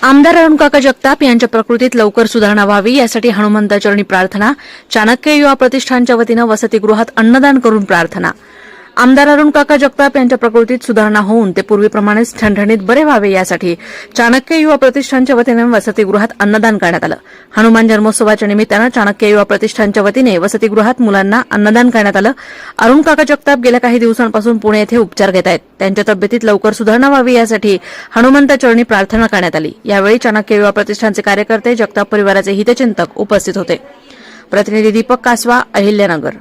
आमदार अरुणकाका जगताप यांच्या प्रकृतीत लवकर सुधारणा व्हावी यासाठी हनुमंताचरणी प्रार्थना. चाणक्य युवा प्रतिष्ठानच्या वतीनं वसतिगृहात अन्नदान करून प्रार्थना. आमदार अरुणकाका जगताप यांच्या प्रकृतीत सुधारणा होऊन ते पूर्वीप्रमाणेच ठणठणीत बरे व्हावे यासाठी चाणक्य युवा प्रतिष्ठानच्या वतीनं वसतिगृहात अन्नदान करण्यात आलं. हनुमान जन्मोत्सवाच्या निमित्तानं चाणक्य युवा प्रतिष्ठानच्या वतीने वसतिगृहात मुलांना अन्नदान करण्यात आलं. अरुणकाका जगताप गेल्या काही दिवसांपासून पुणे येथे उपचार घेत आहेत. त्यांच्या तब्येतीत लवकर सुधारणा व्हावी यासाठी हनुमंताचरणी प्रार्थना करण्यात आली. यावेळी चाणक्य युवा प्रतिष्ठानचे कार्यकर्ते, जगताप परिवाराचे हितचिंतक उपस्थित होते. प्रतिनिधी दीपक कासवा, अहिल्यानगर.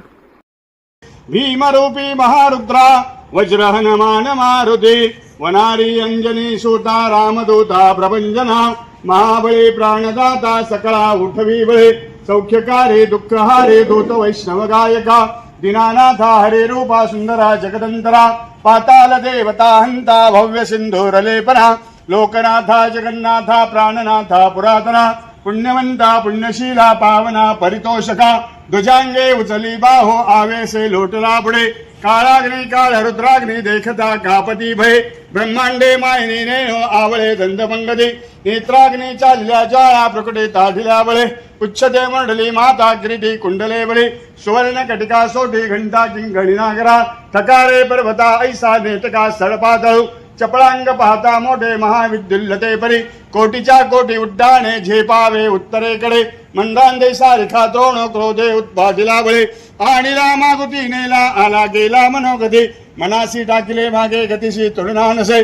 भीमरूपी महारुद्रा वज्र हनुमान मारुती वनारी अंजनी सूता रामदूता प्रभंजना महाबळे प्राणदाता सकळा उठवी बळे सौख्यकारी दुःखहारे दूत वैष्णव गायका दीनानाथा हरे रूपा सुंदरा जगदंतरा पाताल देवता हंता भव्य सिंधूर लेपना लोकनाथा जगन्नाथा प्राणनाथा पुरातना पुण्यवंता पुण्यशीला पावना परितोषका ध्वजांगे उचली बाहो आवेसे लोटला पुढे काळाग्नी काळ रुद्राग्नी देखता कापती भय ब्रह्मांडे मायनी नेनो आवळे दंतपंगती नेत्राग्नी चालल्या ज्वाळा प्रकटे ताढिल्या बळे उच्छते मंडली माता किरीटी कुंडले बळे सुवर्ण कटिका सोटी घंटा किंगणी नागरा थकारे पर्वता ऐसा नेटका सळपातळू चपळांग पाहता मोठे महाविद्युल्लते परी कोटीच्या कोटी उड्डाणे झेपावे उत्तरेकडे मंदांदे सारिखा द्रोण क्रोधे उत्पादिला बळे आणि मागुती नेला आला गेला मनोगती मनासी टाकिले मागे गतीशी तुलना नसे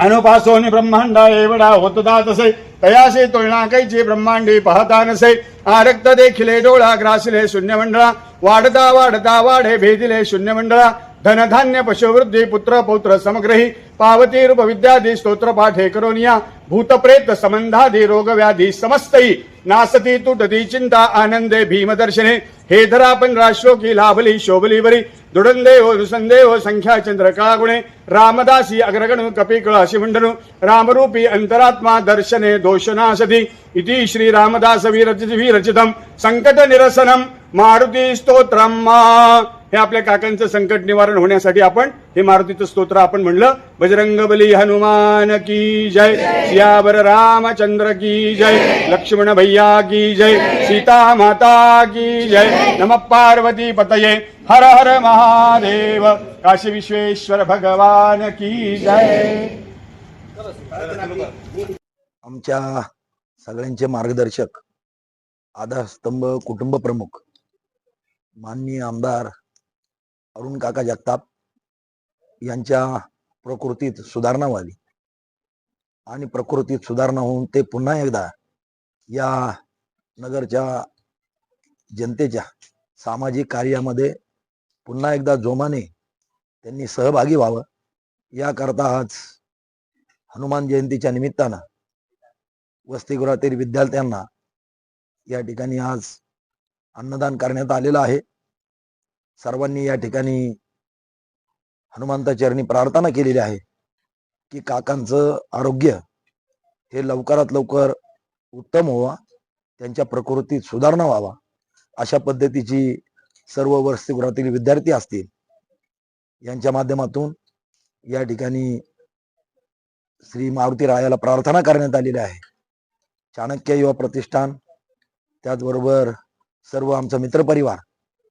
अनुपासोनी ब्रह्मांडा एवढा होतदा तसे तयासे तुलना कैची ब्रह्मांडी पाहता नसे आरक्त देखिले डोळा ग्रासले शून्यमंडळा वाढता वाढता वाढे भेदिले शून्यमंडळा धनधान्य पशुवृद्धी पुत्र पौत्र समग्रही पावती रूप विद्यादी स्तोत्र पाठे करोनिया भूतप्रेत संबंधादी रोग व्याधी समस्तही नासती तुटती चिंता आनंदे भीमदर्शने हे धरापन राश्रोकी लाभली शोभली बरी दुडंदेहो दुसंदेहो संख्या चंद्र काळगुणे रामदासी अग्रगणु कपिकळ अशी मंडनु रामरूपी अंतरात्मा दर्शने दोषनाशती इति श्री रामदास विरचितम संकट निरसनम मारुती स्तोत्रम. हे आपल्या काकांचं संकट निवारण होण्यासाठी आपण हे मारुतीचं स्तोत्र आपण म्हणलं. बजरंगबली हनुमान की जय, सियावर रामचंद्र की जय, लक्ष्मण भैया की जय, सीता माता की जय, नमः पार्वती पतये, हर हर महादेव, काशी विश्वेश्वर भगवान की जय. आमच्या सगळ्यांचे मार्गदर्शक, आधारस्तंभ, कुटुंब प्रमुख माननीय आमदार अरुणकाका जगताप यांच्या प्रकृतीत सुधारणा व्हावी आणि प्रकृतीत सुधारणा होऊन ते पुन्हा एकदा या नगरच्या जनतेच्या सामाजिक कार्यामध्ये पुन्हा एकदा जोमाने त्यांनी सहभागी व्हावं याकरता आज हनुमान जयंतीच्या निमित्तानं वसतिगृहातील विद्यार्थ्यांना या ठिकाणी आज अन्नदान करण्यात आलेलं आहे. सर्वांनी या ठिकाणी हनुमंताचरणी प्रार्थना केलेली आहे की काकांचं आरोग्य हे लवकरात लवकर उत्तम व्हावा, त्यांच्या प्रकृतीत सुधारणा व्हावा अशा पद्धतीची सर्व वसतिगृहातील विद्यार्थी असतील यांच्या माध्यमातून या ठिकाणी श्री मारुती रायाला प्रार्थना करण्यात आलेली आहे. चाणक्य युवा प्रतिष्ठान, त्याचबरोबर सर्व आमचा मित्रपरिवार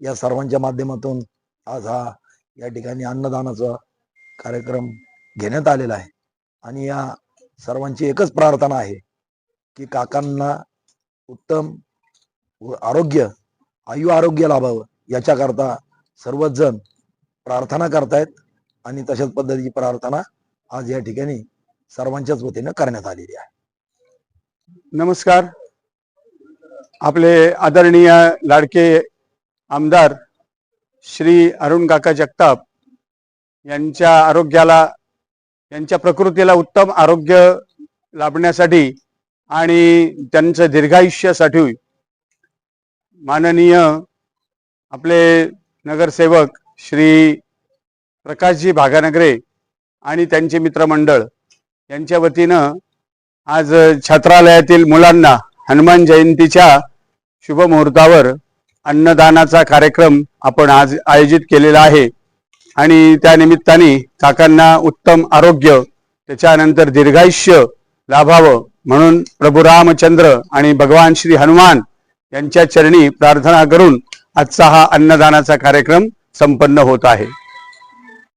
या सर्वांच्या माध्यमातून आज हा या ठिकाणी अन्नदानाचा कार्यक्रम घेण्यात आलेला आहे. आणि या सर्वांची एकच प्रार्थना आहे की काकांना उत्तम आरोग्य, आरोग्य लाभावं याच्याकरता सर्वच जण प्रार्थना करतायत आणि तशाच पद्धतीची प्रार्थना आज या ठिकाणी सर्वांच्याच वतीनं करण्यात आलेली आहे. नमस्कार. आपले आदरणीय लाडके आमदार श्री अरुणकाका जगताप यांच्या आरोग्याला, यांच्या प्रकृतीला उत्तम आरोग्य लाभण्यासाठी आणि त्यांचं दीर्घायुष्यासाठी माननीय आपले नगरसेवक श्री प्रकाशजी भागानगरे आणि त्यांचे मित्रमंडळ यांच्या वतीनं आज छात्रालयातील मुलांना हनुमान जयंतीच्या शुभ मुहूर्तावर अन्नदानाचा कार्यक्रम आपण आज आयोजित केलेला आहे. आणि त्या निमित्ताने काकांना उत्तम आरोग्य, त्याच्यानंतर दीर्घायुष्य लाभावं म्हणून प्रभू रामचंद्र आणि भगवान श्री हनुमान यांच्या चरणी प्रार्थना करून आजचा हा अन्नदानाचा कार्यक्रम संपन्न होत आहे.